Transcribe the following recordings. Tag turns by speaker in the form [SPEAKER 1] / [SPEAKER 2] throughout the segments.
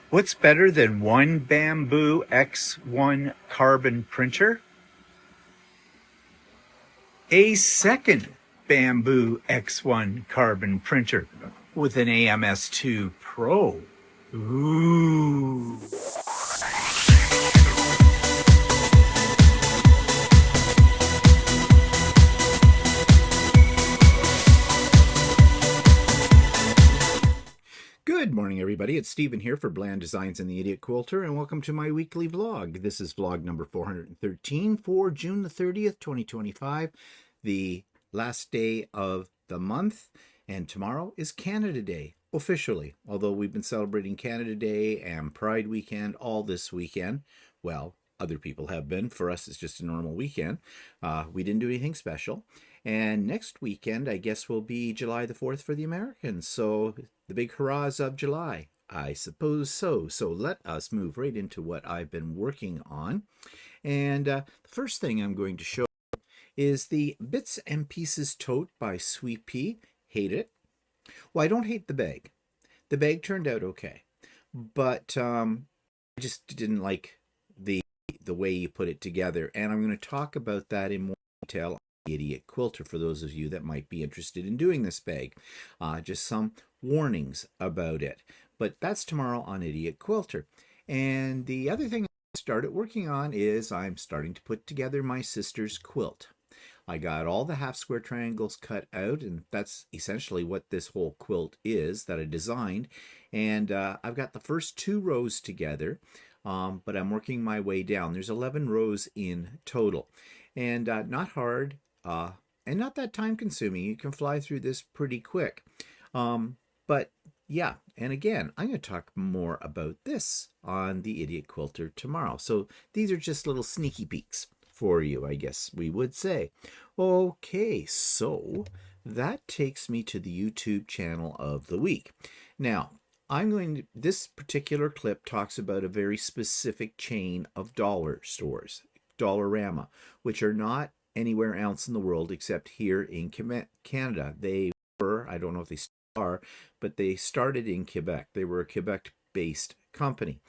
[SPEAKER 1] What's better than one Bamboo X1 carbon printer? A second Bamboo X1 carbon printer with an AMS2 Pro. Ooh.
[SPEAKER 2] Good morning, everybody. It's Stephen here for Bland Designs and the Idiot Quilter, and welcome to my weekly vlog. This is vlog number 413 for June the 30th, 2025, the last day of the month, and tomorrow is Canada Day, officially, although we've been celebrating Canada Day and Pride Weekend all this weekend. Well, other people have been. For us, it's just a normal weekend. We didn't do anything special. And next weekend, I guess, will be July the 4th for the Americans. So the big hurrahs of July. I suppose so. So let us move right into what I've been working on. And the first thing I'm going to show is the Bits and Pieces tote by Sweet Pea. Hate it. Well, I don't hate the bag. The bag turned out okay. But I just didn't like the way you put it together. And I'm going to talk about that in more detail. Idiot Quilter for those of you that might be interested in doing this bag. Just some warnings about it. But that's tomorrow on Idiot Quilter. And the other thing I started working on is I'm starting to put together my sister's quilt. I got all the half square triangles cut out, and that's essentially what this whole quilt is that I designed. And I've got the first 2 rows together, but I'm working my way down. There's 11 rows in total. And not hard. And not that time consuming. You can fly through this pretty quick. But yeah, and again, I'm going to talk more about this on the Idiot Quilter tomorrow. So these are just little sneaky peeks for you, I guess we would say. Okay, so that takes me to the YouTube channel of the week. Now, this particular clip talks about a very specific chain of dollar stores, Dollarama, which are not anywhere else in the world except here in Canada. They were, I don't know if they still are, but they started in Quebec. They were a Quebec-based company.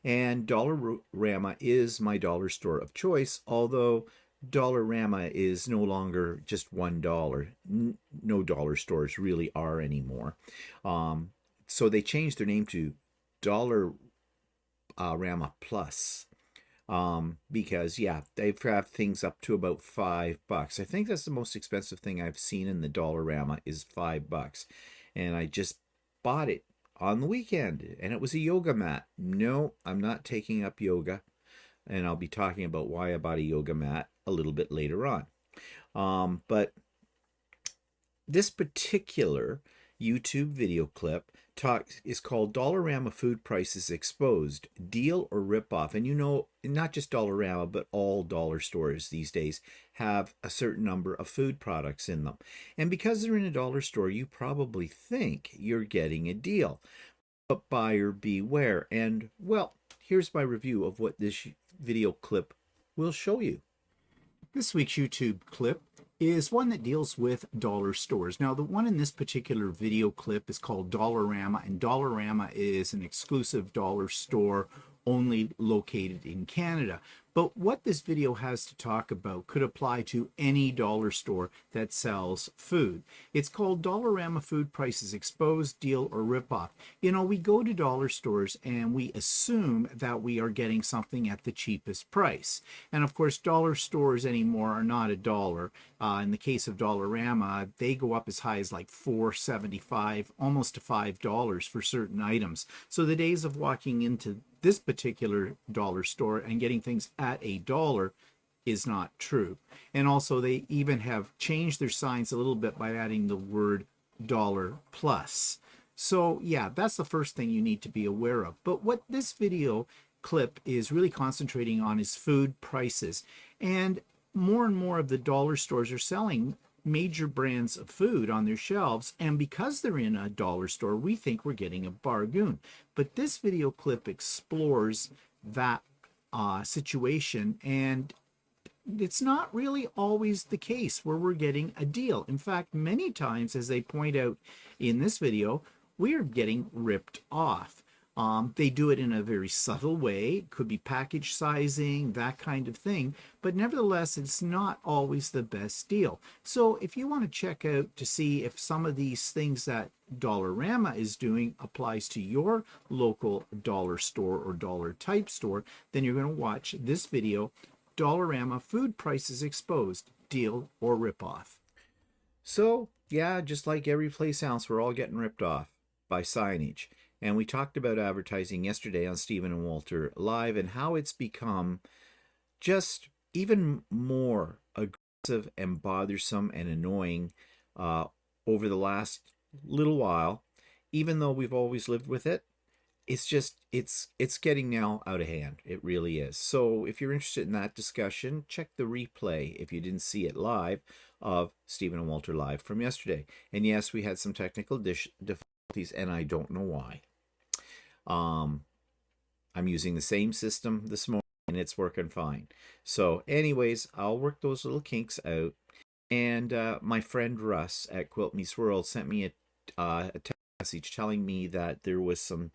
[SPEAKER 2] And Dollarama is my dollar store of choice, although Dollarama is no longer just $1. No dollar stores really are anymore. So they changed their name to Dollarama Plus. Because yeah, they have things up to about $5. I think that's the most expensive thing I've seen in the Dollarama is $5. And I just bought it on the weekend, and it was a yoga mat. No, I'm not taking up yoga, and I'll be talking about why I bought a yoga mat a little bit later on. But this particular YouTube video clip is called Dollarama Food Prices Exposed, Deal or Rip Off. And you know, not just Dollarama, but all dollar stores these days have a certain number of food products in them. And because they're in a dollar store, you probably think you're getting a deal. But buyer beware. And well, here's my review of what this video clip will show you. This week's YouTube clip is one that deals with dollar stores. Now, the one in this particular video clip is called Dollarama, and Dollarama is an exclusive dollar store only located in Canada. But what this video has to talk about could apply to any dollar store that sells food. It's called Dollarama Food Prices Exposed, Deal or Ripoff. You know, we go to dollar stores and we assume that we are getting something at the cheapest price. And of course, dollar stores anymore are not a dollar. In the case of Dollarama, they go up as high as like $4.75, almost to $5 for certain items. So the days of walking into this particular dollar store and getting things at $1 is not true. And also they even have changed their signs a little bit by adding the word dollar plus. So yeah, that's the first thing you need to be aware of. But what this video clip is really concentrating on is food prices. And more of the dollar stores are selling major brands of food on their shelves, and because they're in a dollar store, we think we're getting a bargain. But this video clip explores that situation, and it's not really always the case where we're getting a deal. In fact, many times, as they point out in this video, we are getting ripped off. They do it in a very subtle way. It could be package sizing, that kind of thing. But nevertheless, it's not always the best deal. So if you want to check out to see if some of these things that Dollarama is doing applies to your local dollar store or dollar type store, then you're going to watch this video, Dollarama Food Prices Exposed, Deal or Ripoff. So, yeah, just like every place else, we're all getting ripped off by signage. And we talked about advertising yesterday on Stephen and Walter Live and how it's become just even more aggressive and bothersome and annoying over the last little while. Even though we've always lived with it, it's getting now out of hand. It really is. So if you're interested in that discussion, check the replay if you didn't see it live of Stephen and Walter Live from yesterday. And yes, we had some technical difficulties, and I don't know why. I'm using the same system this morning and it's working fine. So anyways, I'll work those little kinks out. And my friend Russ at Quilt Meets World sent me a text message telling me that there was some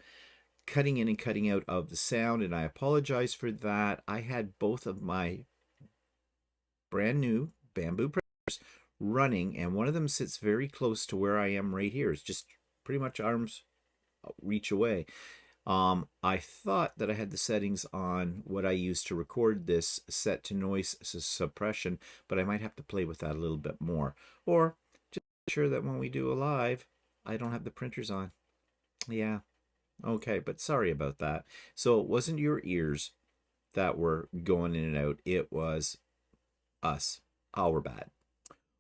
[SPEAKER 2] cutting in and cutting out of the sound, and I apologize for that. I had both of my brand new bamboo printers running, and one of them sits very close to where I am right here. It's just pretty much arm's reach away. I thought that I had the settings on what I use to record this set to noise suppression, but I might have to play with that a little bit more. Or just make sure that when we do a live, I don't have the printers on. Yeah. Okay, but sorry about that. So it wasn't your ears that were going in and out. It was us. Our bad.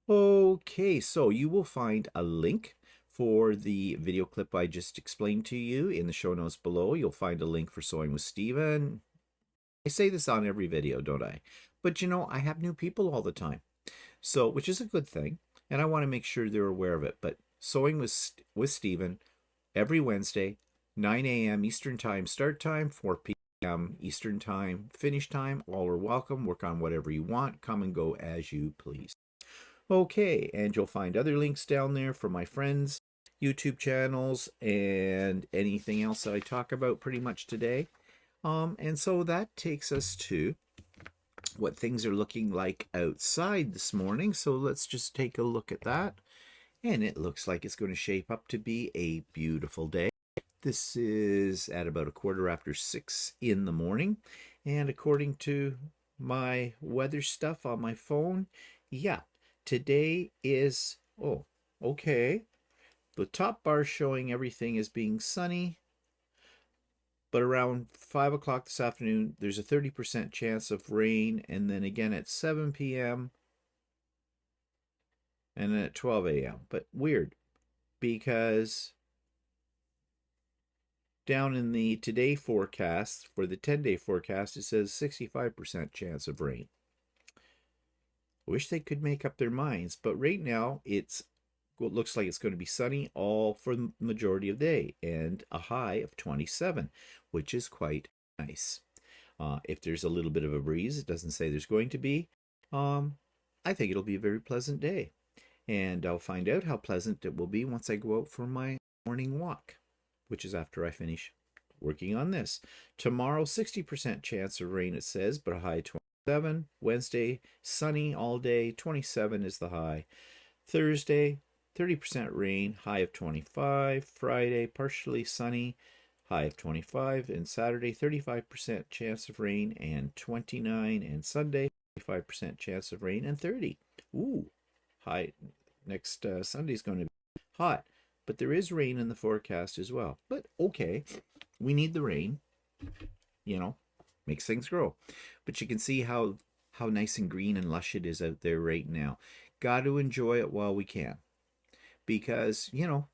[SPEAKER 2] Okay, so you will find a link for the video clip I just explained to you in the show notes below. You'll find a link for Sewing with Stephen. I say this on every video, don't I? But you know, I have new people all the time. So, which is a good thing. And I want to make sure they're aware of it. But Sewing with Stephen every Wednesday, 9 a.m. Eastern Time start time, 4 p.m. Eastern Time finish time. All are welcome. Work on whatever you want. Come and go as you please. Okay, and you'll find other links down there for my friends' YouTube channels and anything else that I talk about pretty much today. And so that takes us to what things are looking like outside this morning. So let's just take a look at that. And it looks like it's going to shape up to be a beautiful day. This is at about 6:15 in the morning. And according to my weather stuff on my phone, yeah, today is, oh, okay. The top bar showing everything as being sunny. But around 5 o'clock this afternoon, there's a 30% chance of rain. And then again at 7 p.m. and then at 12 a.m. But weird, because down in the today forecast, for the 10-day forecast, it says 65% chance of rain. I wish they could make up their minds, but right now it looks like it's going to be sunny all for the majority of the day and a high of 27, which is quite nice. If there's a little bit of a breeze, it doesn't say there's going to be, I think it'll be a very pleasant day. And I'll find out how pleasant it will be once I go out for my morning walk, which is after I finish working on this. Tomorrow, 60% chance of rain, it says, but a high 27. Wednesday, sunny all day, 27 is the high. Thursday, 30% rain, high of 25. Friday, partially sunny, high of 25. And Saturday, 35% chance of rain and 29. And Sunday, 25% chance of rain and 30. Ooh, high. Next Sunday's going to be hot. But there is rain in the forecast as well. But okay, we need the rain. You know, makes things grow. But you can see how nice and green and lush it is out there right now. Got to enjoy it while we can. Because, you know,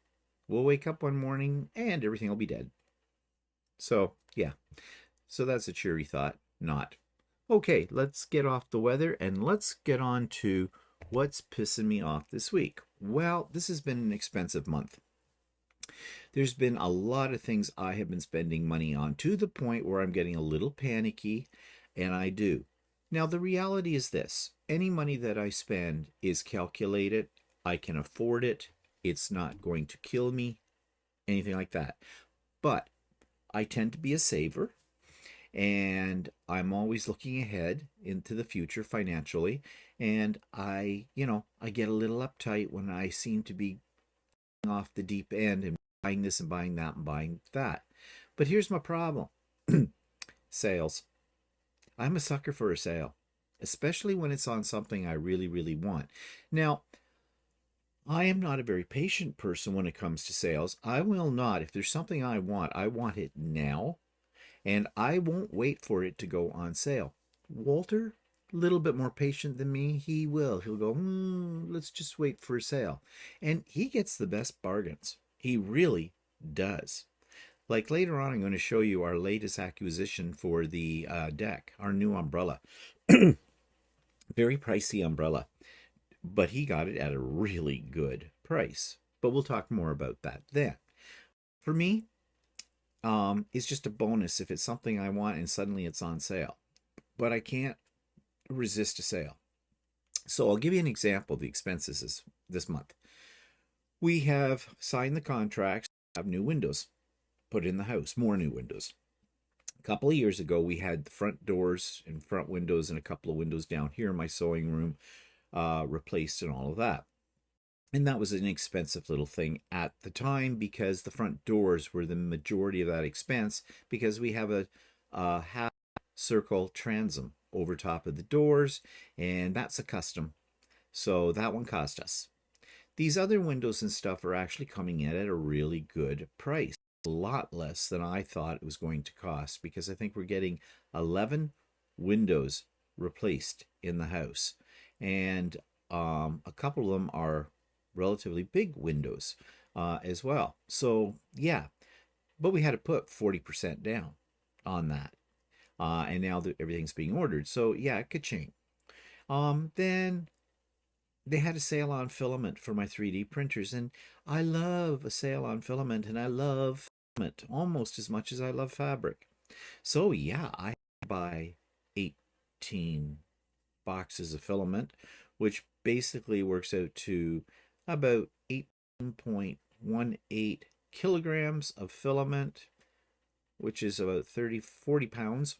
[SPEAKER 2] we'll wake up one morning and everything will be dead. So, yeah. So that's a cheery thought. Not. Okay, let's get off the weather and let's get on to what's pissing me off this week. Well, this has been an expensive month. There's been a lot of things I have been spending money on to the point where I'm getting a little panicky, and I do. Now, the reality is this. Any money that I spend is calculated. I can afford it. It's not going to kill me, anything like that. But I tend to be a saver, and I'm always looking ahead into the future financially. And I get a little uptight when I seem to be off the deep end and buying this and buying that and buying that. But here's my problem. Sales. I'm a sucker for a sale, especially when it's on something I really, really want. Now, I am not a very patient person when it comes to sales. I will not, if there's something I want it now, and I won't wait for it to go on sale. Walter, a little bit more patient than me, he will. He'll go, let's just wait for a sale. And he gets the best bargains. He really does. Like later on, I'm going to show you our latest acquisition for the deck, our new umbrella. Very pricey umbrella, but he got it at a really good price. But we'll talk more about that then. For me, it's just a bonus if it's something I want and suddenly it's on sale. But I can't resist a sale. So I'll give you an example of the expenses this month. We have signed the contracts, have new windows put in the house, more new windows. A couple of years ago, we had the front doors and front windows and a couple of windows down here in my sewing room replaced and all of that. And that was an expensive little thing at the time because the front doors were the majority of that expense because we have a half circle transom over top of the doors, and that's a custom. So that one cost us. These other windows and stuff are actually coming in at a really good price. A lot less than I thought it was going to cost because I think we're getting 11 windows replaced in the house. And a couple of them are relatively big windows as well. So yeah, but we had to put 40% down on that. And now that everything's being ordered. So yeah, ka-ching. Then they had a sale on filament for my 3D printers, and I love a sale on filament, and I love filament almost as much as I love fabric. So yeah, I buy 18 boxes of filament, which basically works out to about 18.18 kilograms of filament, which is about 40 pounds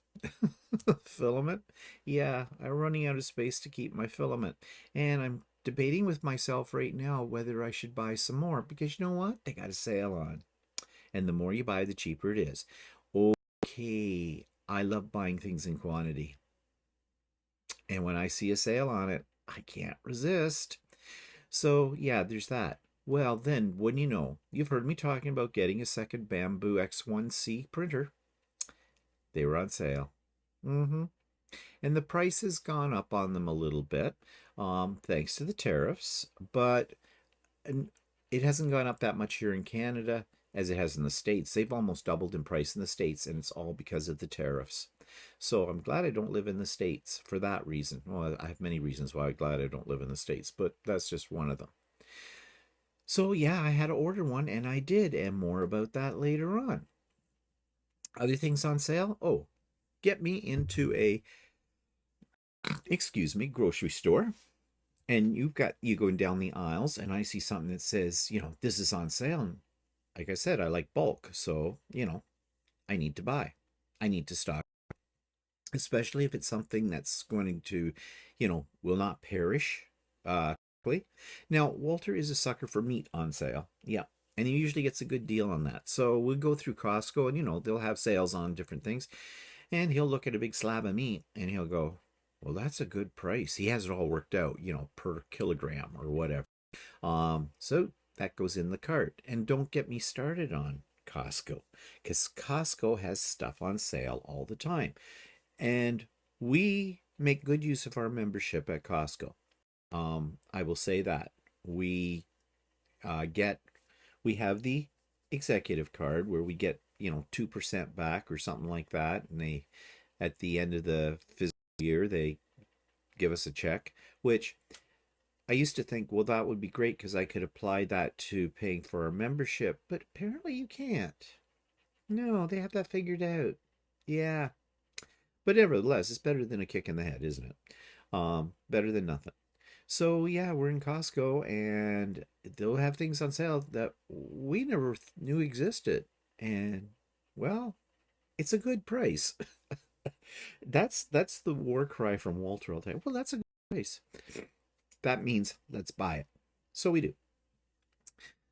[SPEAKER 2] filament. Yeah, I'm running out of space to keep my filament. And I'm debating with myself right now whether I should buy some more because you know what? They got a sale on. And the more you buy, the cheaper it is. Okay, I love buying things in quantity. And when I see a sale on it, I can't resist. So yeah, there's that. Well, then, wouldn't you know, you've heard me talking about getting a second Bamboo X1C printer. They were on sale. And the price has gone up on them a little bit, thanks to the tariffs, but it hasn't gone up that much here in Canada as it has in the States. They've almost doubled in price in the States, and it's all because of the tariffs. So I'm glad I don't live in the States for that reason. Well, I have many reasons why I'm glad I don't live in the States, but that's just one of them. So yeah, I had to order one, and I did, and more about that later on. Other things on sale? Oh, get me into a, grocery store, and you going down the aisles, and I see something that says, this is on sale. And like I said, I like bulk, so, I need to buy. I need to stock, especially if it's something that's going to, will not perish quickly. Now, Walter is a sucker for meat on sale. Yeah. And he usually gets a good deal on that. So we'll go through Costco and, they'll have sales on different things. And he'll look at a big slab of meat and he'll go, well, that's a good price. He has it all worked out, per kilogram or whatever. So that goes in the cart. And don't get me started on Costco because Costco has stuff on sale all the time. And we make good use of our membership at Costco. I will say that we have the executive card where we get 2% back or something like that, and they at the end of the fiscal year they give us a check, which I used to think, well, that would be great because I could apply that to paying for our membership, but apparently you can't. No, they have that figured out. Yeah, but nevertheless, it's better than a kick in the head, isn't it? Better than nothing. So yeah, we're in Costco and they'll have things on sale that we never knew existed. And well, It's a good price. That's the war cry from Walter all the time. Well, that's a good price. That means let's buy it. So we do.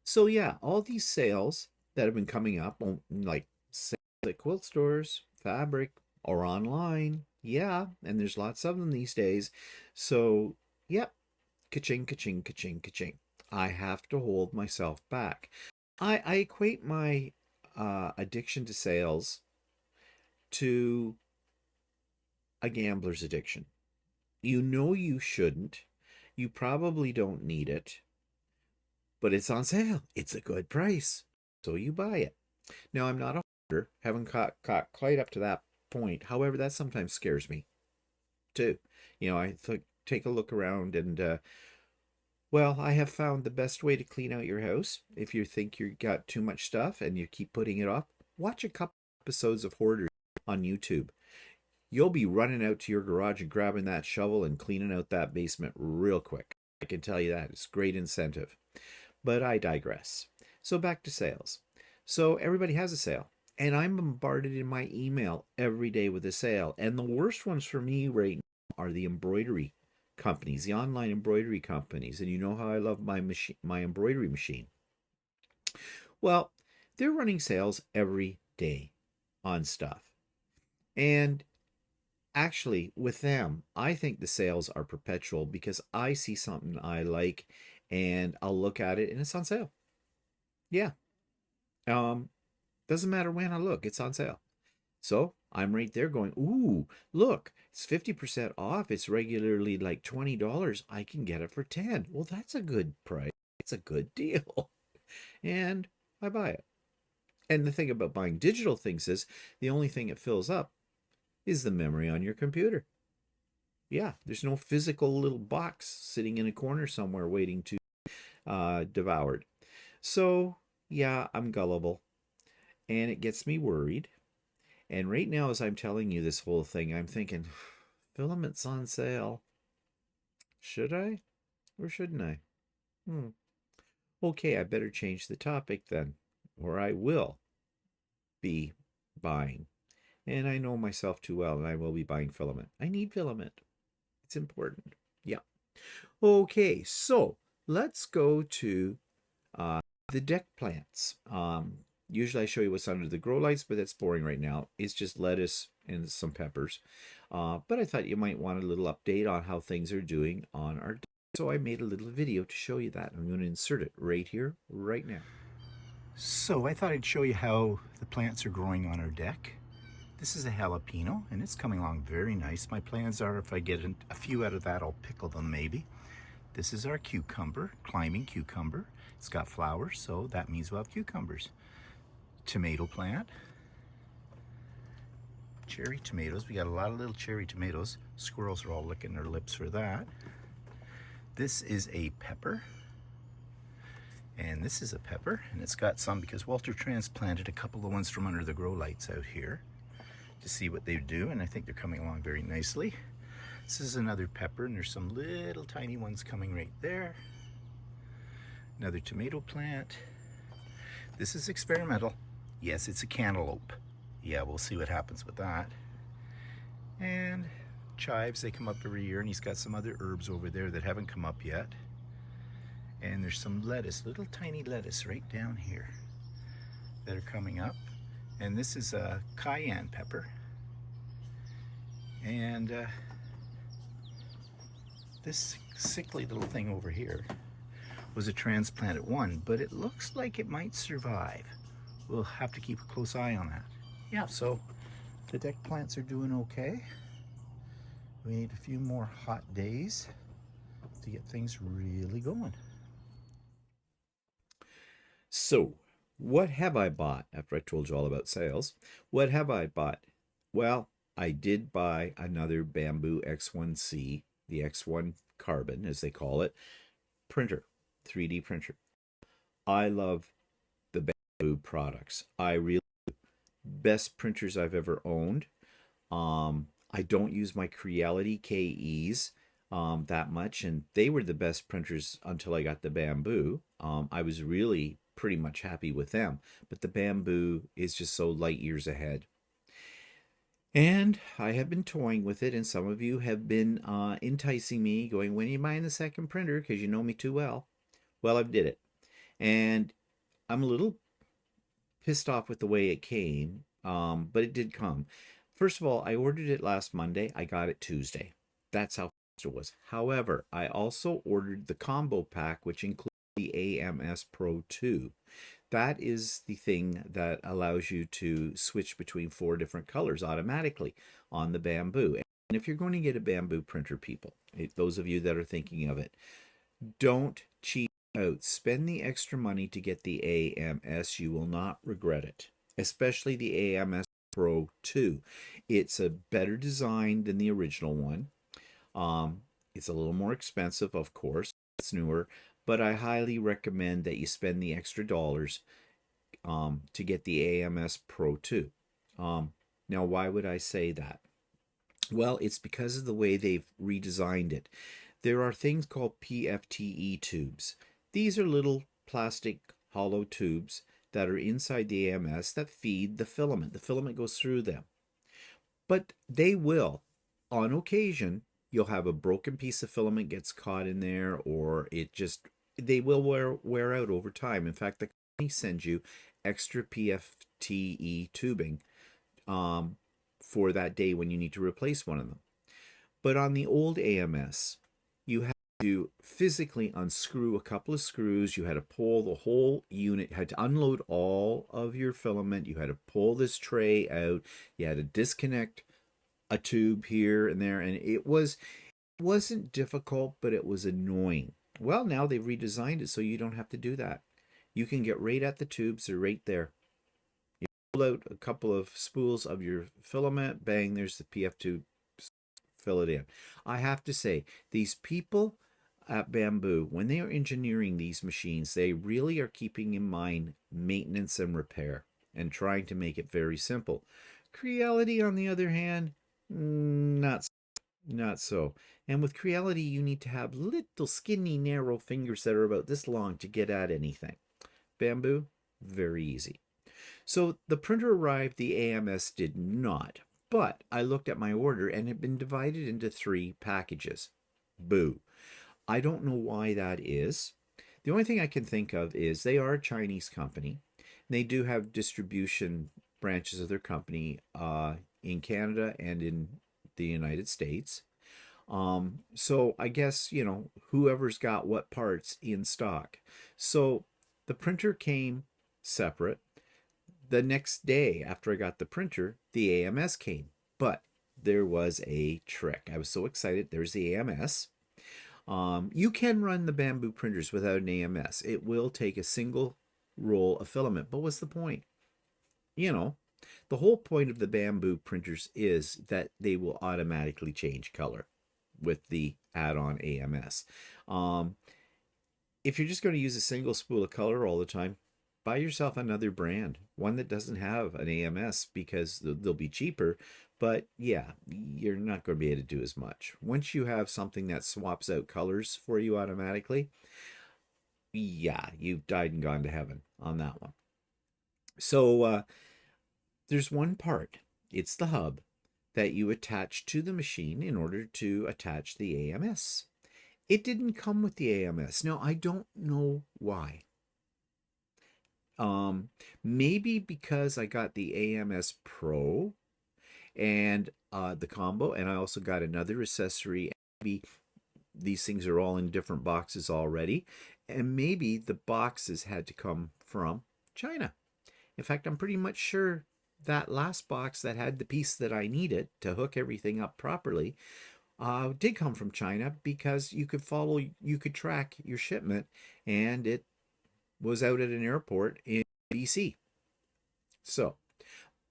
[SPEAKER 2] So yeah, all these sales that have been coming up, like sales at quilt stores, fabric, or online. Yeah, and there's lots of them these days. So, yep, ka-ching, ka-ching, ka-ching, ka-ching. I have to hold myself back. I equate my addiction to sales to a gambler's addiction. You know you shouldn't. You probably don't need it, but it's on sale. It's a good price. So you buy it. Now, I'm not a hoarder, haven't caught quite up to that point. However, that sometimes scares me too. I take a look around and, well, I have found the best way to clean out your house. If you think you got too much stuff and you keep putting it off, watch a couple episodes of Hoarders on YouTube. You'll be running out to your garage and grabbing that shovel and cleaning out that basement real quick. I can tell you that. It's great incentive. But I digress. So back to sales. So everybody has a sale. And I'm bombarded in my email every day with a sale. And the worst ones for me right now are the embroidery companies, the online embroidery companies. And you know how I love my embroidery machine. Well, they're running sales every day on stuff. And actually, with them, I think the sales are perpetual because I see something I like and I'll look at it and it's on sale. Yeah. Doesn't matter when I look, it's on sale. So I'm right there going, ooh, look, it's 50% off. It's regularly like $20. I can get it for 10. Well, that's a good price. It's a good deal. And I buy it. And the thing about buying digital things is the only thing it fills up is the memory on your computer. Yeah, there's no physical little box sitting in a corner somewhere waiting to devoured. So, yeah, I'm gullible. And it gets me worried. And right now, as I'm telling you this whole thing, I'm thinking, filament's on sale. Should I or shouldn't I? Okay, I better change the topic then, or I will be buying. And I know myself too well, and I will be buying filament. I need filament. It's important. Yeah. Okay, so let's go to the deck plants. Usually I show you what's under the grow lights, but that's boring right now. It's just lettuce and some peppers. But I thought you might want a little update on how things are doing on our deck. So I made a little video to show you that. I'm going to insert it right here, right now.
[SPEAKER 1] So I thought I'd show you how the plants are growing on our deck. This is a jalapeno and it's coming along very nice. My plans are if I get a few out of that, I'll pickle them maybe. This is our cucumber, climbing cucumber. It's got flowers, so that means we'll have cucumbers. Tomato plant. Cherry tomatoes. We got a lot of little cherry tomatoes. Squirrels are all licking their lips for that. This is a pepper. And this is a pepper, and it's got some because Walter transplanted a couple of ones from under the grow lights out here to see what they do, and I think they're coming along very nicely. This is another pepper, and there's some little tiny ones coming right there. Another tomato plant. This is experimental. Yes, it's a cantaloupe. Yeah, we'll see what happens with that. And chives, they come up every year, and he's got some other herbs over there that haven't come up yet. And there's some lettuce, little tiny lettuce right down here that are coming up. And this is a cayenne pepper. And this sickly little thing over here was a transplanted one, but it looks like it might survive. We'll have to keep a close eye on that. Yeah, so the deck plants are doing okay. We need a few more hot days to get things really going.
[SPEAKER 2] So, what have I bought after I told you all about sales? What have I bought? Well, I did buy another Bamboo X1C, the X1 Carbon, as they call it, printer, 3D printer. I love the Bamboo products. I really best printers I've ever owned. I don't use my Creality KEs that much, and they were the best printers until I got the Bamboo. I was really pretty much happy with them, but the Bamboo is just so light years ahead. And I have been toying with it, and some of you have been enticing me, going, when are you buying the second printer? Because you know me too well. Well, I've did it. And I'm a little pissed off with the way it came, but it did come. First of all, I ordered it last Monday. I got it Tuesday. That's how fast it was. However, I also ordered the combo pack, which includes the AMS Pro 2. That is the thing that allows you to switch between 4 different colors automatically on the Bamboo. And if you're going to get a Bamboo printer, people, those of you that are thinking of it, don't cheat out. Spend the extra money to get the AMS. You will not regret it, especially the AMS Pro 2. It's a better design than the original one. It's a little more expensive, of course. It's newer, but I highly recommend that you spend the extra dollars to get the AMS Pro 2. Now, why would I say that? Well, it's because of the way they've redesigned it. There are things called PFTE tubes. These are little plastic hollow tubes that are inside the AMS that feed the filament. The filament goes through them. But they will, on occasion, you'll have a broken piece of filament gets caught in there, or they will wear out over time. In fact, the company sends you extra PFTE tubing for that day when you need to replace one of them. But on the old AMS, you had to physically unscrew a couple of screws. You had to pull the whole unit, you had to unload all of your filament. You had to pull this tray out. You had to disconnect a tube here and there. And it wasn't difficult, but it was annoying. Well, now they've redesigned it so you don't have to do that. You can get right at the tubes. They're right there. You pull out a couple of spools of your filament. Bang, there's the PF tube. Fill it in. I have to say, these people at Bamboo, when they are engineering these machines, they really are keeping in mind maintenance and repair and trying to make it very simple. Creality, on the other hand, not so. And with Creality, you need to have little skinny, narrow fingers that are about this long to get at anything. Bamboo, very easy. So the printer arrived, the AMS did not. But I looked at my order and it had been divided into 3 packages. Boo. I don't know why that is. The only thing I can think of is they are a Chinese company. They do have distribution branches of their company in Canada and in the United States. So I guess, whoever's got what parts in stock. So the printer came separate. The next day after I got the printer, the AMS came. But there was a trick. I was so excited. There's the AMS. You can run the Bamboo printers without an AMS. It will take a single roll of filament. But what's the point? The whole point of the Bamboo printers is that they will automatically change color with the add-on AMS. If you're just going to use a single spool of color all the time, buy yourself another brand, one that doesn't have an AMS, because they'll be cheaper. But yeah, you're not going to be able to do as much. Once you have something that swaps out colors for you automatically, yeah, you've died and gone to heaven on that one. So there's one part. It's the hub that you attach to the machine in order to attach the AMS. It didn't come with the AMS. Now, I don't know why. Maybe because I got the AMS Pro and the combo, and I also got another accessory. Maybe these things are all in different boxes already, and maybe the boxes had to come from China. In fact, I'm pretty much sure that last box that had the piece that I needed to hook everything up properly did come from China, because you could track your shipment, and it was out at an airport in BC. So,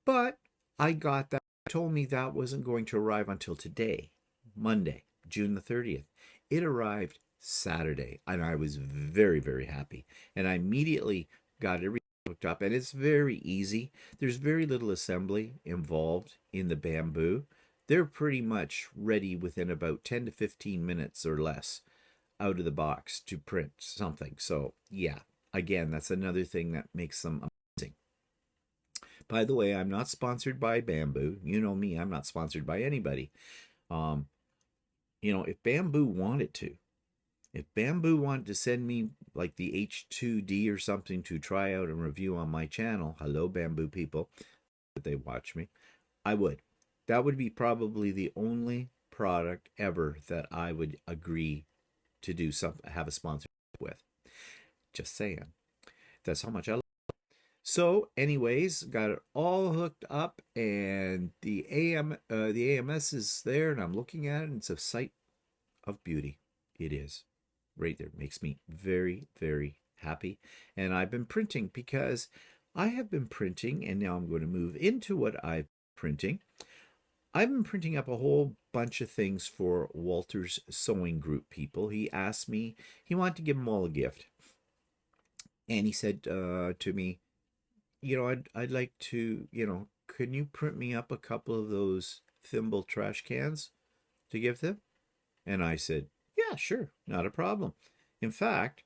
[SPEAKER 2] but I got that. They told me that wasn't going to arrive until today, Monday, June the 30th. It arrived Saturday, and I was very, very happy. And I immediately got everything hooked up, and it's very easy. There's very little assembly involved in the Bamboo. They're pretty much ready within about 10 to 15 minutes or less out of the box to print something. So yeah, again, that's another thing that makes them amazing. By the way, I'm not sponsored by Bamboo. You know me, I'm not sponsored by anybody. Um, if Bamboo wanted to, if Bamboo wanted to send me like the H2D or something to try out and review on my channel, hello Bamboo people, that they watch me, I would. That would be probably the only product ever that I would agree to do something, have a sponsorship with. Just saying. That's how much I love. So, anyways, got it all hooked up, and the AMS is there, and I'm looking at it, and it's a sight of beauty. It is right there. Makes me very, very happy. And I've been printing because I have been printing, and now I'm going to move into what I'm printing. I've been printing up a whole bunch of things for Walter's sewing group people. He asked me, he wanted to give them all a gift. And he said to me, I'd like to, can you print me up a couple of those thimble trash cans to give them? And I said, yeah, sure, not a problem. In fact,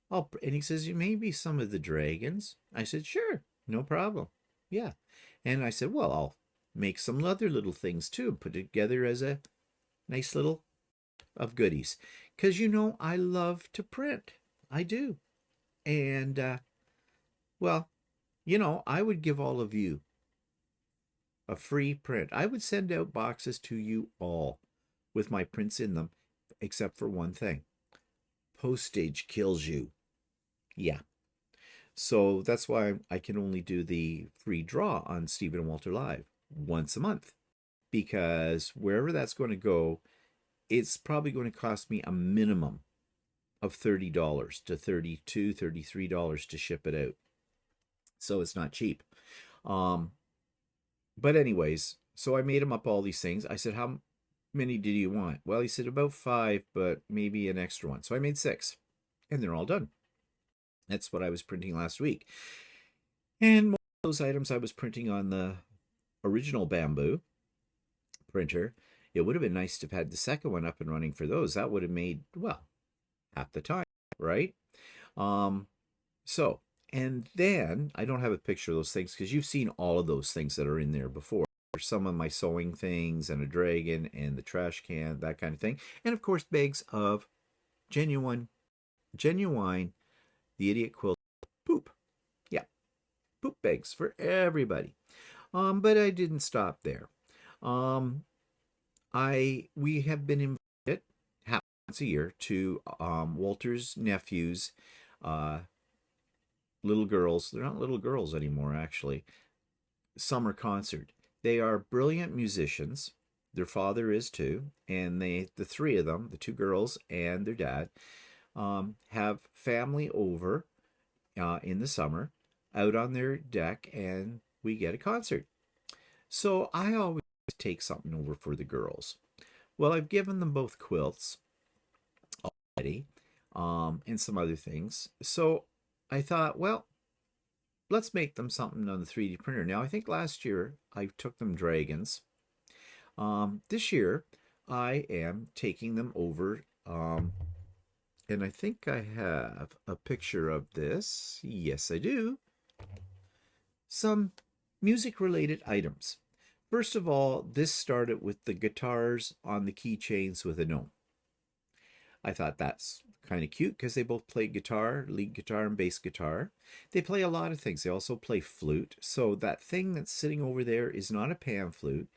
[SPEAKER 2] and he says, maybe some of the dragons. I said, sure, no problem. Yeah. And I said, well, I'll make some other little things too and put it together as a nice little of goodies. Because, I love to print. I do. And, well, I would give all of you a free print. I would send out boxes to you all with my prints in them, except for one thing. Postage kills you. Yeah. So that's why I can only do the free draw on Stephen and Walter Live once a month, because wherever that's going to go, it's probably going to cost me a minimum of $30 to $32, $33 to ship it out. So it's not cheap. But anyways, so I made him up all these things. I said, how many did you want? Well, he said about 5, but maybe an extra one. So I made 6, and they're all done. That's what I was printing last week. And most of those items I was printing on the original Bamboo printer. It would have been nice to have had the second one up and running for those. That would have made, well, half the time, right? And then I don't have a picture of those things because you've seen all of those things that are in there before. There's some of my sewing things and a dragon and the trash can, that kind of thing. And of course, bags of genuine, the Idiot Quilt poop. Yeah, poop bags for everybody. But I didn't stop there. We have been invited once a year to Walter's nephew's little girls. They're not little girls anymore, actually. Summer concert. They are brilliant musicians. Their father is too, and the three of them, the 2 girls and their dad, have family over in the summer out on their deck, and we get a concert. So I always take something over for the girls. Well, I've given them both quilts already, and some other things. So I thought, well, let's make them something on the 3D printer. Now, I think last year I took them dragons. This year I am taking them over, and I think I have a picture of this. Yes, I do. Some music-related items. First of all, this started with the guitars on the keychains with a gnome. I thought that's kind of cute because they both play guitar, lead guitar and bass guitar. They play a lot of things. They also play flute. So that thing that's sitting over there is not a pan flute.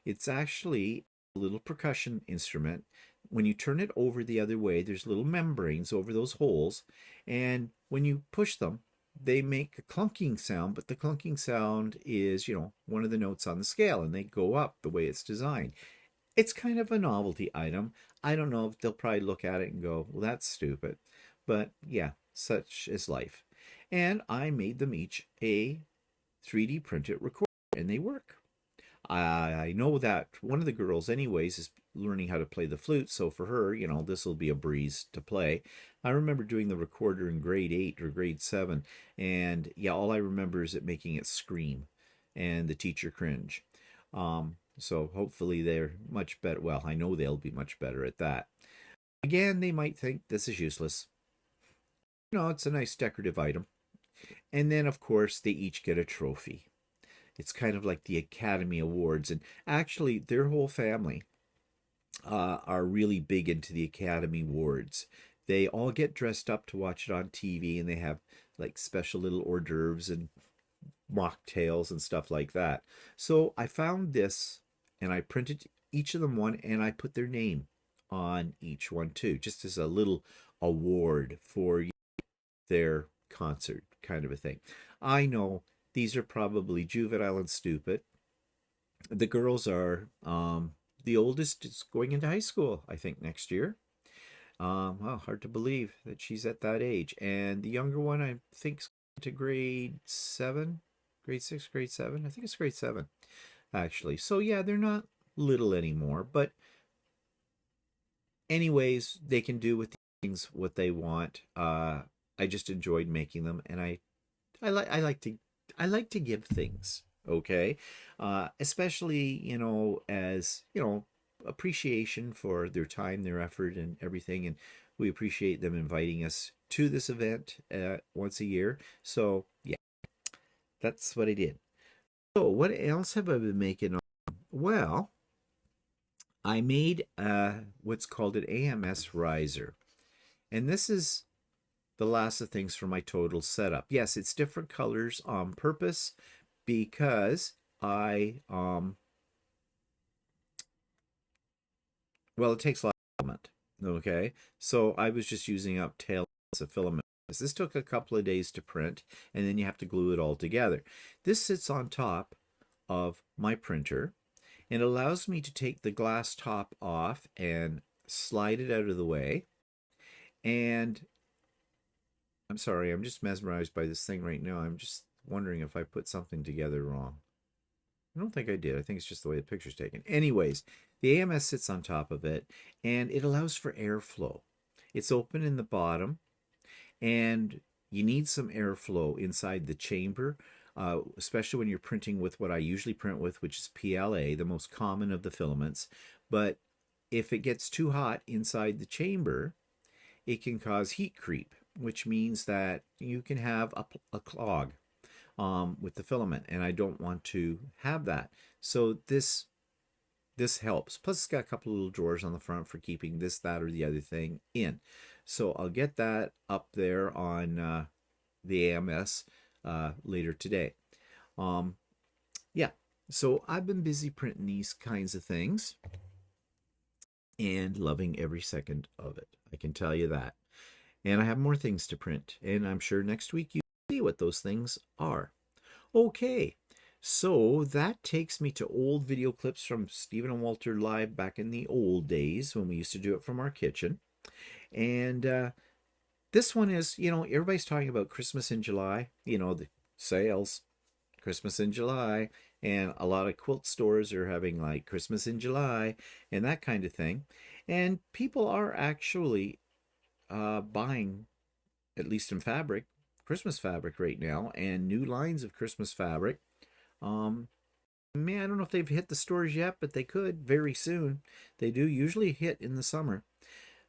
[SPEAKER 2] It's actually a little percussion instrument. When you turn it over the other way, there's little membranes over those holes. And when you push them, they make a clunking sound, but the clunking sound is, one of the notes on the scale, and they go up the way it's designed. It's kind of a novelty item. I don't know if they'll probably look at it and go, well, that's stupid. But yeah, such is life. And I made them each a 3D printed recorder, and they work. I know that one of the girls anyways is learning how to play the flute, so for her, this will be a breeze to play. I remember doing the recorder in grade 8 or grade 7, and yeah, all I remember is it making it scream and the teacher cringe. So hopefully they're much better. Well, I know they'll be much better at that. Again, they might think this is useless. It's a nice decorative item. And then, of course, they each get a trophy. It's kind of like the Academy Awards. And actually, their whole family are really big into the Academy Awards. They all get dressed up to watch it on TV, and they have like special little hors d'oeuvres and mocktails and stuff like that. So I found this and I printed each of them one, and I put their name on each one too, just as a little award for their concert kind of a thing. I know these are probably juvenile and stupid. The girls are, the oldest is going into high school, I think, next year. Well, hard to believe that she's at that age. And the younger one, I think, is to grade 7, grade 6, grade 7. I think it's grade 7, actually. So, yeah, they're not little anymore. But anyways, they can do with things what they want. I just enjoyed making them, and I like to give things, okay? Especially, as, appreciation for their time, their effort, and everything. And we appreciate them inviting us to this event once a year. So, yeah, that's what I did. So, what else have I been making? Well, I made what's called an AMS riser. And this is the last of things for my total setup. Yes, it's different colors on purpose because it takes a lot of filament, okay? So I was just using up tails of filament. This took a couple of days to print, and then you have to glue it all together. This sits on top of my printer and allows me to take the glass top off and slide it out of the way. And I'm sorry, I'm just mesmerized by this thing right now. I'm just wondering if I put something together wrong. I don't think I did. I think it's just the way the picture's taken. Anyways, the AMS sits on top of it, and it allows for airflow. It's open in the bottom, and you need some airflow inside the chamber, especially when you're printing with what I usually print with, which is PLA, the most common of the filaments. But if it gets too hot inside the chamber, it can cause heat creep, which means that you can have a clog with the filament, and I don't want to have that. So this helps. Plus, it's got a couple of little drawers on the front for keeping this, that, or the other thing in. So I'll get that up there on the AMS later today. Yeah, so I've been busy printing these kinds of things and loving every second of it. I can tell you that. And I have more things to print, and I'm sure next week you see what those things are. Okay, so that takes me to old video clips from Stephen and Walter Live back in the old days when we used to do it from our kitchen. And this one is, everybody's talking about Christmas in July, the sales, Christmas in July, and a lot of quilt stores are having like Christmas in July and that kind of thing. And people are actually buying, at least in fabric, Christmas fabric right now, and new lines of Christmas fabric. Man, I don't know if they've hit the stores yet, but they could very soon. They do usually hit in the summer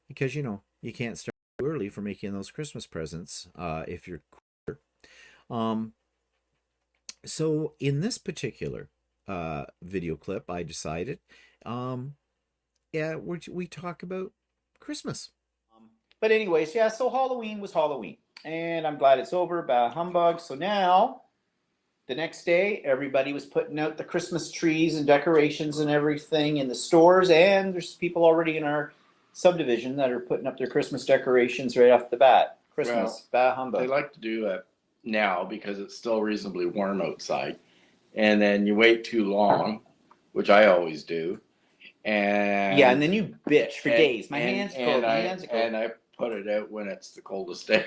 [SPEAKER 2] because, you can't start too early for making those Christmas presents if you're Quilter. So in this particular video clip, I decided, we talk about Christmas.
[SPEAKER 1] But anyways, yeah, so Halloween was Halloween. And I'm glad it's over, bah humbug. So now, the next day, everybody was putting out the Christmas trees and decorations and everything in the stores. And there's people already in our subdivision that are putting up their Christmas decorations right off the bat. Christmas, bah humbug.
[SPEAKER 3] They like to do it now because it's still reasonably warm outside. And then you wait too long, which I always do.
[SPEAKER 1] And then you bitch for days. My hands
[SPEAKER 3] are cold.
[SPEAKER 1] And
[SPEAKER 3] I put it out when it's the coldest day.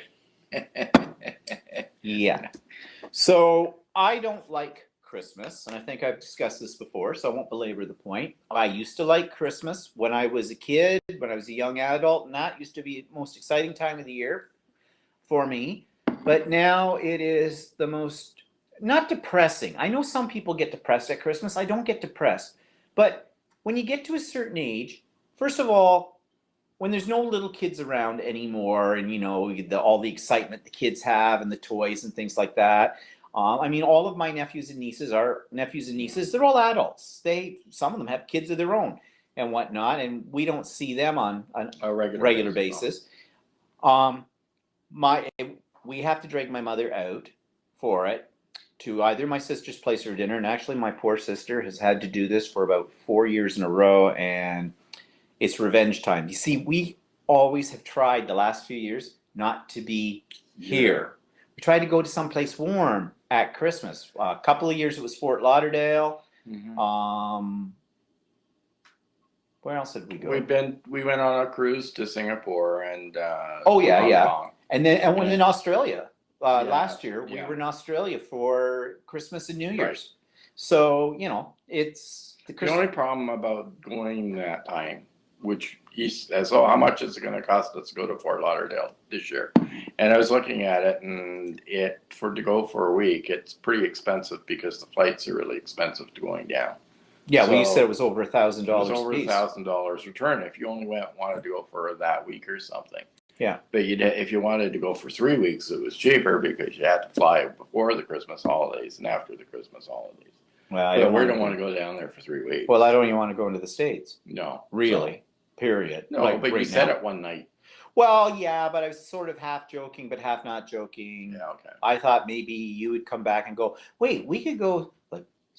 [SPEAKER 1] Yeah. So I don't like Christmas, and I think I've discussed this before, so I won't belabor the point. I used to like Christmas when I was a kid, when I was a young adult, and that used to be the most exciting time of the year for me. But now it is the most, not depressing. I know some people get depressed at Christmas. I don't get depressed. But when you get to a certain age, first of all, when there's no little kids around anymore, and all the excitement the kids have and the toys and things like that,
[SPEAKER 2] I mean, all of my nephews and nieces are nephews and nieces. They're all adults. Some of them have kids of their own and whatnot, and we don't see them on
[SPEAKER 3] A
[SPEAKER 2] regular basis. My we have to drag my mother out for it to either my sister's place or dinner. And actually, my poor sister has had to do this for about 4 years in a row, and it's revenge time. You see, we always have tried the last few years not to be here. We tried to go to someplace warm at Christmas. A couple of years it was Fort Lauderdale. Where else did we go?
[SPEAKER 3] We went on a cruise to Singapore and
[SPEAKER 2] Hong
[SPEAKER 3] Kong.
[SPEAKER 2] Kong. And then in Australia last year we were in Australia for Christmas and New Year's. Right. So it's
[SPEAKER 3] the only problem about going that time, which he says, "Oh, how much is it going to cost us to go to Fort Lauderdale this year?" And I was looking at it, and to go for a week, it's pretty expensive because the flights are really expensive to going down.
[SPEAKER 2] Yeah, so, well, you said it was over $1,000. It was
[SPEAKER 3] over $1,000 return if you only wanted to go for that week or something.
[SPEAKER 2] Yeah.
[SPEAKER 3] But if you wanted to go for 3 weeks, it was cheaper because you had to fly before the Christmas holidays and after the Christmas holidays.
[SPEAKER 2] Well,
[SPEAKER 3] we don't want to go down there for 3 weeks.
[SPEAKER 2] Well, I don't even want to go into the States.
[SPEAKER 3] No.
[SPEAKER 2] Really. Period.
[SPEAKER 3] No, but you said it one night.
[SPEAKER 2] Well, yeah, but I was sort of half joking, but half not joking.
[SPEAKER 3] Yeah, okay.
[SPEAKER 2] I thought maybe you would come back and go, wait, we could go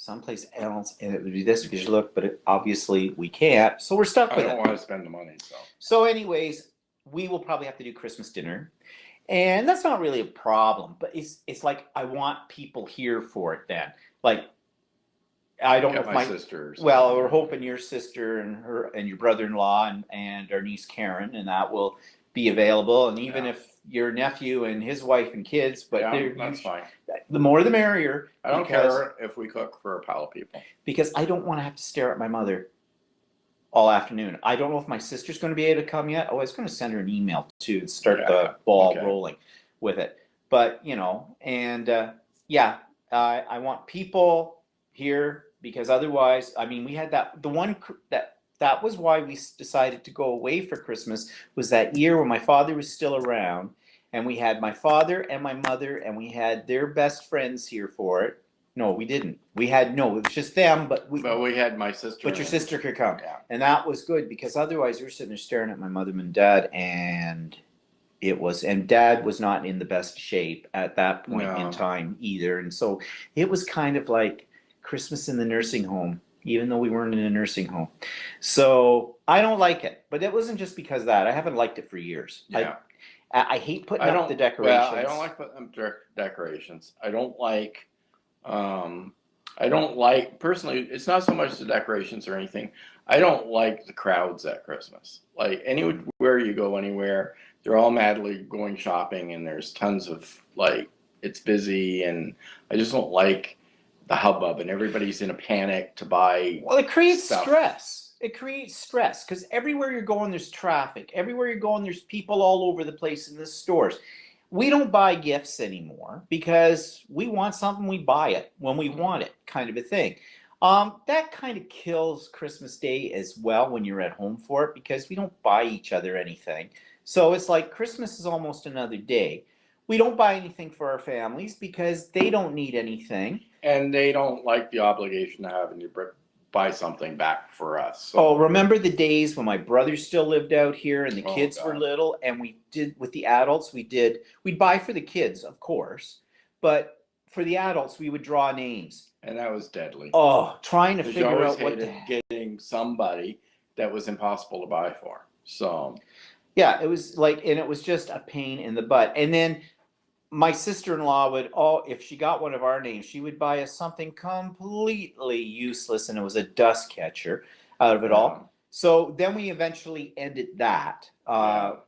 [SPEAKER 2] someplace else and it would be this because you look, but obviously we can't. So we're stuck with it.
[SPEAKER 3] I don't want to spend the money.
[SPEAKER 2] So anyways, we will probably have to do Christmas dinner. And that's not really a problem, but it's like I want people here for it then. Like I don't know if
[SPEAKER 3] my sister.
[SPEAKER 2] Well, we're hoping your sister and your brother-in-law and our niece Karen, and that will be available. And even if your nephew and his wife and kids, but
[SPEAKER 3] that's fine.
[SPEAKER 2] The more the merrier.
[SPEAKER 3] I don't care if we cook for a pile of people.
[SPEAKER 2] Because I don't want to have to stare at my mother all afternoon. I don't know if my sister's going to be able to come yet. Oh, I was going to send her an email to start the ball rolling with it. But I want people here. Because otherwise, I mean, we had that was why we decided to go away for Christmas, was that year when my father was still around, and we had my father and my mother, and we had their best friends here for it. No, we didn't. It was just them, but we
[SPEAKER 3] had my sister.
[SPEAKER 2] But your sister could come. Yeah. And that was good, because otherwise you're sitting there staring at my mother and dad, and Dad was not in the best shape at that point in time either. And so it was kind of like Christmas in the nursing home, even though we weren't in a nursing home. So I don't like it, but it wasn't just because of that. I haven't liked it for years.
[SPEAKER 3] Yeah.
[SPEAKER 2] I hate putting up the decorations.
[SPEAKER 3] Well, I don't like putting up decorations. I don't like personally, it's not so much the decorations or anything. I don't like the crowds at Christmas. Like anywhere you go anywhere, they're all madly going shopping and there's tons of it's busy, and I just don't like the hubbub and everybody's in a panic to buy.
[SPEAKER 2] Well, it creates stress. It creates stress because everywhere you're going, there's traffic. Everywhere you're going, there's people all over the place in the stores. We don't buy gifts anymore because we want something, we buy it when we want it, kind of a thing. That kind of kills Christmas Day as well when you're at home for it, because we don't buy each other anything. So it's like Christmas is almost another day. We don't buy anything for our families because they don't need anything.
[SPEAKER 3] And they don't like the obligation of having to buy something back for us. So.
[SPEAKER 2] Remember the days when my brother still lived out here and the kids were little, and we did with the adults, we'd buy for the kids, of course, but for the adults, we would draw names.
[SPEAKER 3] And that was deadly.
[SPEAKER 2] Trying to figure out what
[SPEAKER 3] getting somebody that was impossible to buy for. So.
[SPEAKER 2] Yeah, it was and it was just a pain in the butt. And then my sister-in-law would, if she got one of our names, she would buy us something completely useless, and it was a dust catcher out of it all. So then we eventually ended that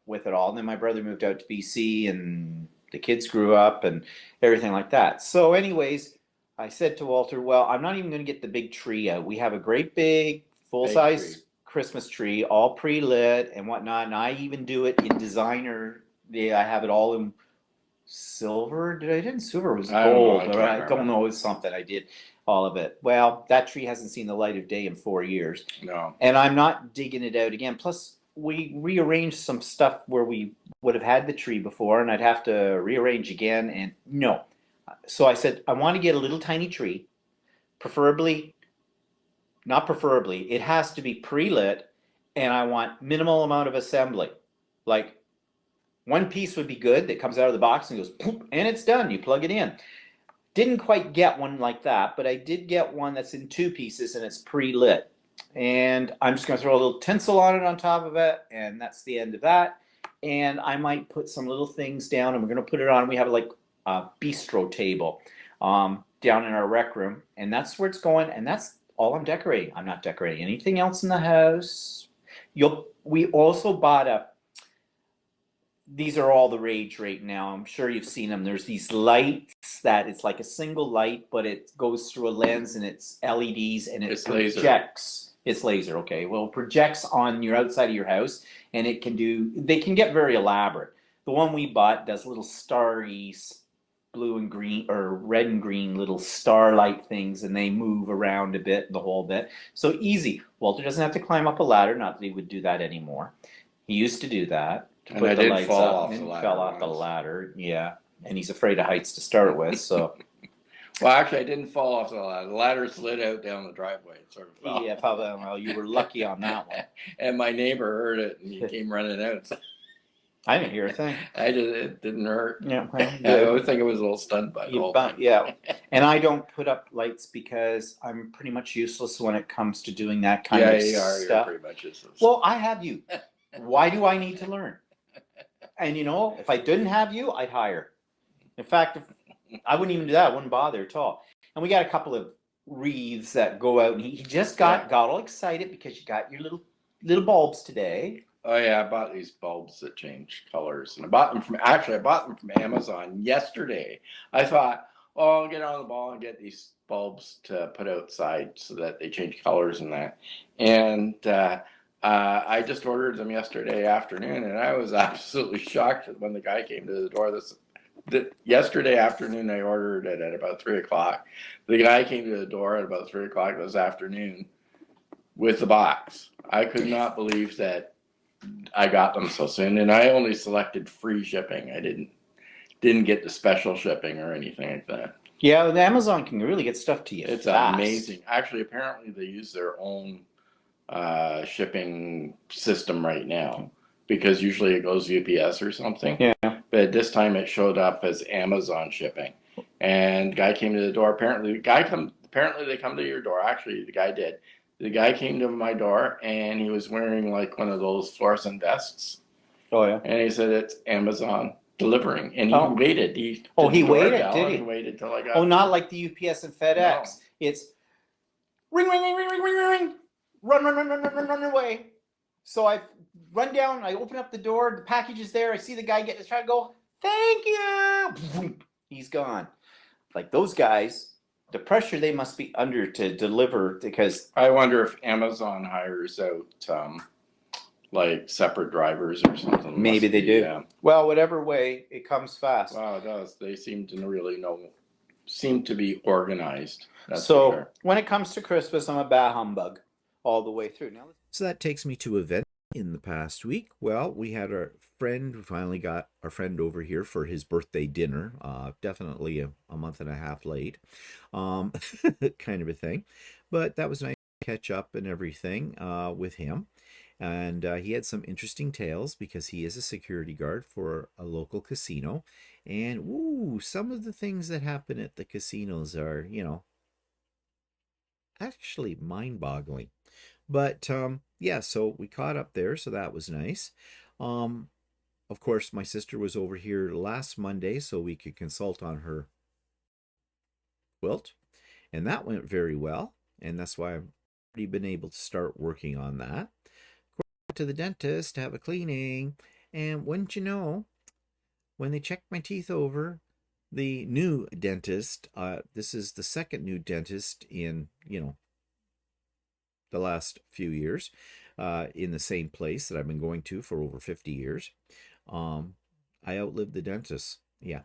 [SPEAKER 2] with it all. And then my brother moved out to BC, and the kids grew up and everything like that. So anyways, I said to Walter, well, I'm not even going to get the big tree out. We have a great big, full-size Christmas tree, all pre-lit and whatnot. And I even do it in designer. I have it all in silver. I didn't silver, it was gold. I don't know, it was something. I did all of it. Well, that tree hasn't seen the light of day in 4 years.
[SPEAKER 3] No.
[SPEAKER 2] And I'm not digging it out again. Plus, we rearranged some stuff where we would have had the tree before, and I'd have to rearrange again. And no, So I said, I want to get a little tiny tree, preferably, not preferably, it has to be pre-lit, and I want minimal amount of assembly. Like one piece would be good that comes out of the box and goes, poof, and it's done. You plug it in. Didn't quite get one like that, but I did get one that's in 2 pieces and it's pre-lit. And I'm just going to throw a little tinsel on it on top of it, and that's the end of that. And I might put some little things down, and we're going to put it on. We have like a bistro table down in our rec room, and that's where it's going. And that's all I'm decorating. I'm not decorating anything else in the house. We also bought these are all the rage right now. I'm sure you've seen them. There's these lights that it's like a single light, but it goes through a lens and it's LEDs and it projects. It's laser, okay. Well, it projects on your outside of your house, and they can get very elaborate. The one we bought does little starry blue and green or red and green little starlight things, and they move around a bit, the whole bit. So easy. Walter doesn't have to climb up a ladder, not that he would do that anymore. He used to do that.
[SPEAKER 3] And I did fall off the ladder.
[SPEAKER 2] Fell off the ladder, yeah. And he's afraid of heights to start with, so.
[SPEAKER 3] Well, actually, I didn't fall off the ladder. The ladder slid out down the driveway. It sort of fell.
[SPEAKER 2] Yeah, well, you were lucky on that one.
[SPEAKER 3] And my neighbor heard it, and he came running out. So
[SPEAKER 2] I didn't hear a thing.
[SPEAKER 3] it didn't hurt.
[SPEAKER 2] Yeah,
[SPEAKER 3] I always think it was a little stunned by the whole thing.
[SPEAKER 2] Yeah, and I don't put up lights because I'm pretty much useless when it comes to doing that kind of stuff.
[SPEAKER 3] You're pretty much useless.
[SPEAKER 2] Well, I have you. Why do I need to learn? And you know, if I didn't have you, I'd hire. In fact, I wouldn't even do that. I wouldn't bother at all. And we got a couple of wreaths that go out, and he just got all excited because you got your little bulbs today.
[SPEAKER 3] Oh yeah, I bought these bulbs that change colors, and I bought them from Amazon yesterday. I thought, oh, I'll get on the ball and get these bulbs to put outside so that they change colors and that. And I just ordered them yesterday afternoon, and I was absolutely shocked when the guy came to the door. Yesterday afternoon, I ordered it at about 3 o'clock. The guy came to the door at about 3 o'clock this afternoon with the box. I could not believe that I got them so soon, and I only selected free shipping. I didn't get the special shipping or anything like that.
[SPEAKER 2] Yeah, Amazon can really get stuff to you.
[SPEAKER 3] It's
[SPEAKER 2] fast.
[SPEAKER 3] Amazing. Actually, apparently they use their own shipping system right now, because usually it goes UPS or something.
[SPEAKER 2] Yeah.
[SPEAKER 3] But this time it showed up as Amazon shipping, and the guy came to the door. Apparently they come to your door. Actually, the guy did. The guy came to my door, and he was wearing like one of those fluorescent vests.
[SPEAKER 2] Oh yeah.
[SPEAKER 3] And he said it's Amazon delivering, and he waited. He
[SPEAKER 2] waited, did he?
[SPEAKER 3] He waited till I got.
[SPEAKER 2] Oh, not like the UPS and FedEx. No. It's ring, ring, ring, ring, ring, ring, ring. Run away. So I run down, I open up the door, the package is there, I see the guy trying to go, thank you. He's gone. Like those guys, the pressure they must be under to deliver, because
[SPEAKER 3] I wonder if Amazon hires out like separate drivers or something.
[SPEAKER 2] Maybe they do. Yeah. Well, whatever way, it comes fast.
[SPEAKER 3] Wow, it does. They seem to really seem to be organized. That's
[SPEAKER 2] so
[SPEAKER 3] for sure.
[SPEAKER 2] When it comes to Christmas, I'm a bah humbug all the way through. Now,
[SPEAKER 4] so that takes me to events in the past week. Well, we had our friend, we finally got our friend over here for his birthday dinner. Definitely a month and a half late, kind of a thing. But that was nice to catch up and everything with him. And he had some interesting tales because he is a security guard for a local casino. And some of the things that happen at the casinos are, actually mind-boggling. But yeah, so we caught up there, so that was nice. Of course, my sister was over here last Monday so we could consult on her quilt, and that went very well, and that's why I've already been able to start working on that. Of course, I went to the dentist to have a cleaning, and wouldn't you know, when they checked my teeth over, the new dentist, this is the second new dentist in, the last few years, in the same place that I've been going to for over 50 years. I outlived the dentist. Yeah.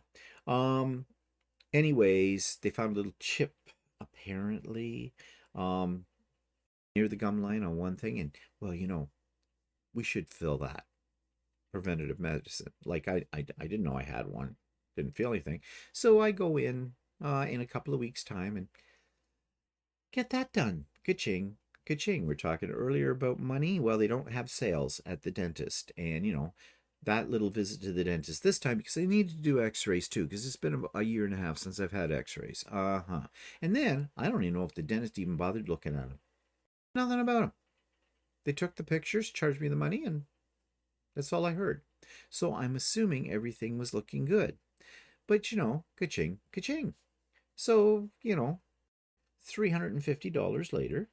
[SPEAKER 4] Anyways, they found a little chip, apparently, near the gum line on one thing. And, well, we should fill that. Preventative medicine. Like, I didn't know I had one. didn't feel anything. So I go in a couple of weeks' time and get that done. Ka-ching, ka-ching. We're talking earlier about money. Well, they don't have sales at the dentist. And, that little visit to the dentist this time, because I need to do x-rays too, because it's been about a year and a half since I've had x-rays. And then, I don't even know if the dentist even bothered looking at them. Nothing about them. They took the pictures, charged me the money, and that's all I heard. So I'm assuming everything was looking good. But, ka-ching, ka-ching. So, $350 later.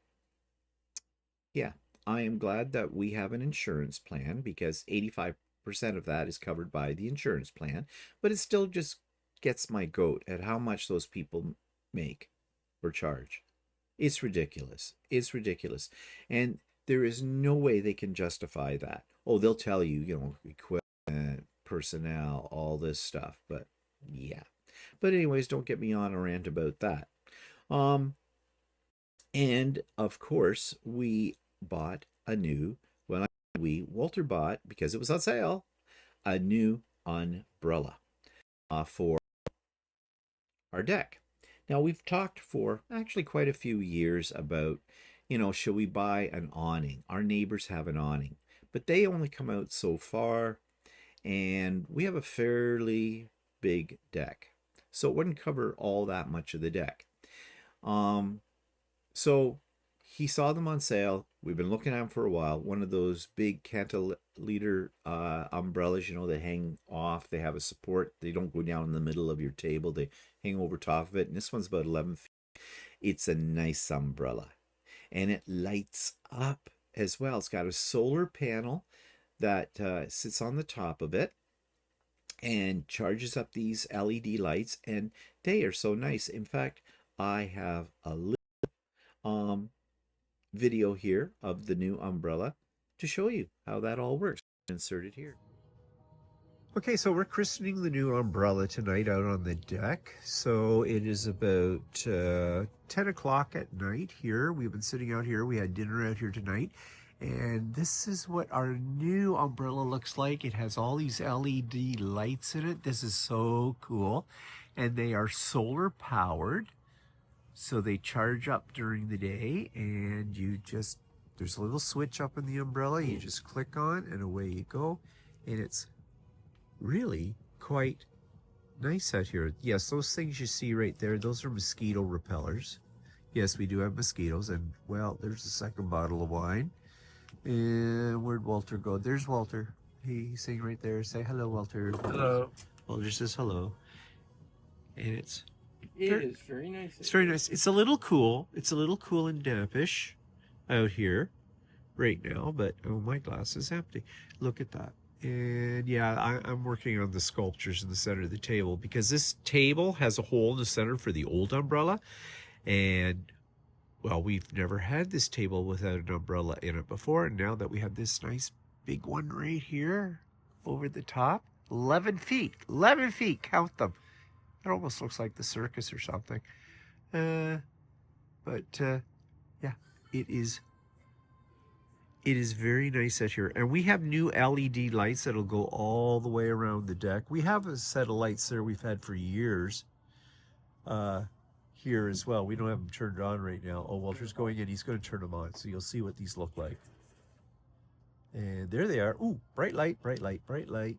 [SPEAKER 4] Yeah, I am glad that we have an insurance plan, because 85% of that is covered by the insurance plan, but it still just gets my goat at how much those people make or charge. It's ridiculous. It's ridiculous. And there is no way they can justify that. Oh, they'll tell you, equipment, personnel, all this stuff. But yeah. But anyways, don't get me on a rant about that. And of course, we bought a new, Walter bought, because it was on sale, a new umbrella for our deck. Now, we've talked for actually quite a few years about, should we buy an awning? Our neighbors have an awning, but they only come out so far, and we have a fairly big deck, so it wouldn't cover all that much of the deck. So he saw them on sale. We've been looking at them for a while. One of those big cantilever umbrellas, that hang off. They have a support. They don't go down in the middle of your table. They hang over top of it. And this one's about 11 feet. It's a nice umbrella. And it lights up as well. It's got a solar panel that sits on the top of it and charges up these LED lights. And they are so nice. In fact, I have a little video here of the new umbrella to show you how that all works. Insert it here.
[SPEAKER 5] Okay, so we're christening the new umbrella tonight out on the deck. So it is about 10 o'clock at night here. We've been sitting out here. We had dinner out here tonight. And this is what our new umbrella looks like. It has all these LED lights in it. This is so cool. And they are solar powered. So they charge up during the day, and there's a little switch up in the umbrella. You just click on and away you go. And it's really quite nice out here. Yes, those things you see right there, those are mosquito repellers. Yes, we do have mosquitoes. And well, there's the second bottle of wine. And where'd Walter go? There's Walter. He's sitting right there. Say hello, Walter.
[SPEAKER 3] Hello.
[SPEAKER 5] Walter says hello. And
[SPEAKER 3] It is very nice.
[SPEAKER 5] It's very nice. It's a little cool. It's a little cool and dampish out here right now, but oh, my glass is empty. Look at that. And yeah, I'm working on the sculptures in the center of the table, because this table has a hole in the center for the old umbrella. And well, we've never had this table without an umbrella in it before. And now that we have this nice big one right here over the top, 11 feet, count them. It almost looks like the circus or something. Yeah, it is very nice out here. And we have new LED lights that'll go all the way around the deck. We have a set of lights there we've had for years here as well. We don't have them turned on right now. Oh, Walter's going in. He's going to turn them on, so you'll see what these look like. And there they are. Ooh, bright light, bright light, bright light.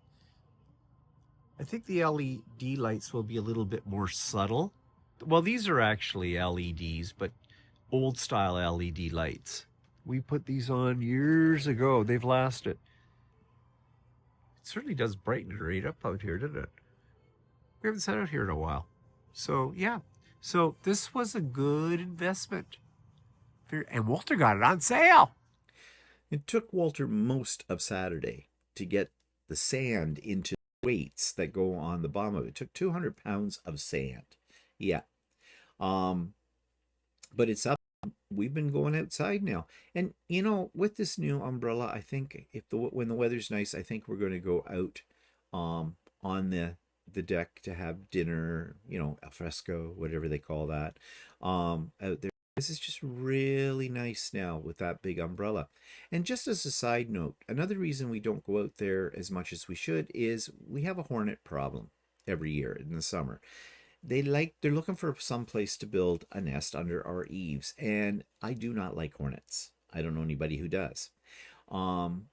[SPEAKER 5] I think the LED lights will be a little bit more subtle. Well, these are actually LEDs, but old style LED lights. We put these on years ago. They've lasted. It certainly does brighten it right up out here, doesn't it? We haven't sat out here in a while. So, yeah. So, this was a good investment. And Walter got it on sale.
[SPEAKER 4] It took Walter most of Saturday to get the sand into weights that go on the bottom of it. It took 200 pounds of sand. Yeah. But it's up. We've been going outside now. And, with this new umbrella, I think when the weather's nice, I think we're going to go out on the deck to have dinner, al fresco, whatever they call that, out there. This is just really nice now with that big umbrella. And just as a side note, another reason we don't go out there as much as we should is we have a hornet problem. every year in the summer. They're looking for some place to build a nest under our eaves, and I do not like hornets. I don't know anybody who does. Um,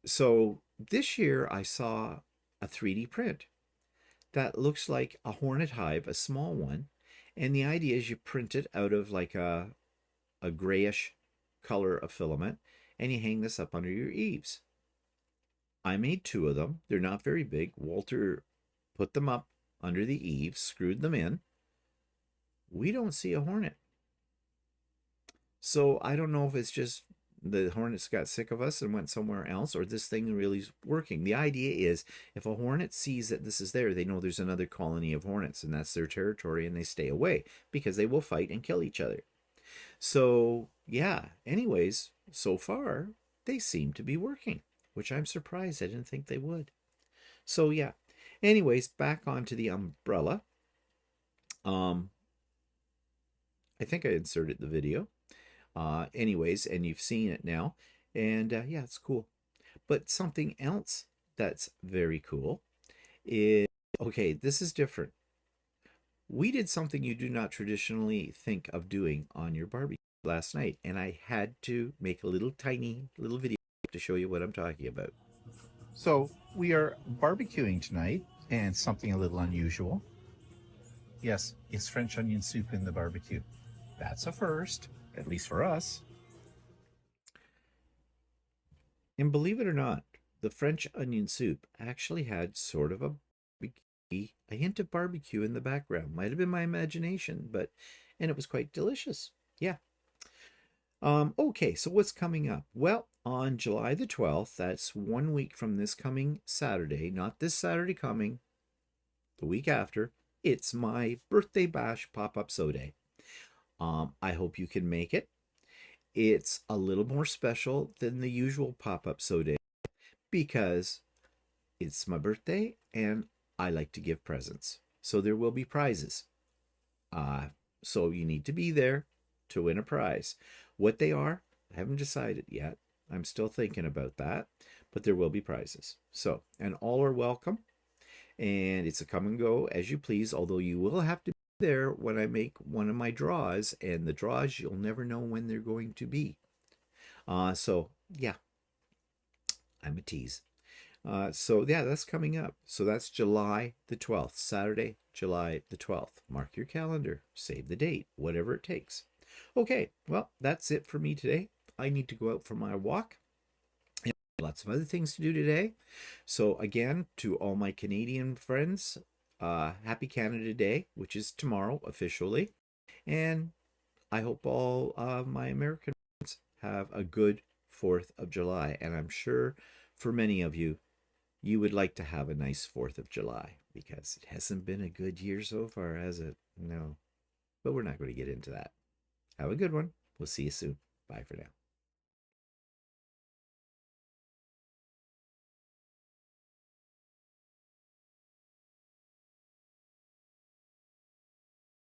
[SPEAKER 4] so this year I saw a 3D print that looks like a hornet hive, a small one, and the idea is you print it out of like a grayish color of filament, and you hang this up under your eaves. I made 2 of them. They're not very big. Walter put them up under the eaves, screwed them in. We don't see a hornet. So I don't know if it's just the hornets got sick of us and went somewhere else, or this thing really is working. The idea is if a hornet sees that this is there, they know there's another colony of hornets and that's their territory, and they stay away because they will fight and kill each other. So yeah, anyways, so far they seem to be working, which I'm surprised. I didn't think they would. So yeah, anyways, back onto the umbrella. I think I inserted the video. Anyways, and you've seen it now. And yeah, it's cool. But something else that's very cool is, okay, this is different. We did something you do not traditionally think of doing on your barbecue last night, and I had to make a little tiny little video to show you what I'm talking about.
[SPEAKER 1] So we are barbecuing tonight, and something a little unusual. Yes, it's French onion soup in the barbecue. That's a first, at least for us.
[SPEAKER 4] And believe it or not, the French onion soup actually had sort of a hint of barbecue in the background. Might have been my imagination, and it was quite delicious. Yeah. Okay, so what's coming up? Well, on July the 12th, that's 1 week from this coming Saturday, not this Saturday coming, the week after, it's my birthday bash pop-up sew day. I hope you can make it. It's a little more special than the usual pop-up sew day because it's my birthday and I like to give presents. So there will be prizes. So you need to be there to win a prize. What they are, I haven't decided yet. I'm still thinking about that, but there will be prizes. So, and all are welcome. And it's a come and go as you please, although you will have to be there when I make one of my draws, and the draws, you'll never know when they're going to be. So yeah, I'm a tease. So yeah, that's coming up. So that's July the 12th, Saturday, July the 12th. Mark your calendar, save the date, whatever it takes. Okay, well, that's it for me today. I need to go out for my walk. Lots of other things to do today. So again, to all my Canadian friends, happy Canada Day, which is tomorrow officially. And I hope all my American friends have a good 4th of July. And I'm sure for many of you, you would like to have a nice 4th of July because it hasn't been a good year so far, has it? No. But we're not going to get into that. Have a good one. We'll see you soon. Bye for now.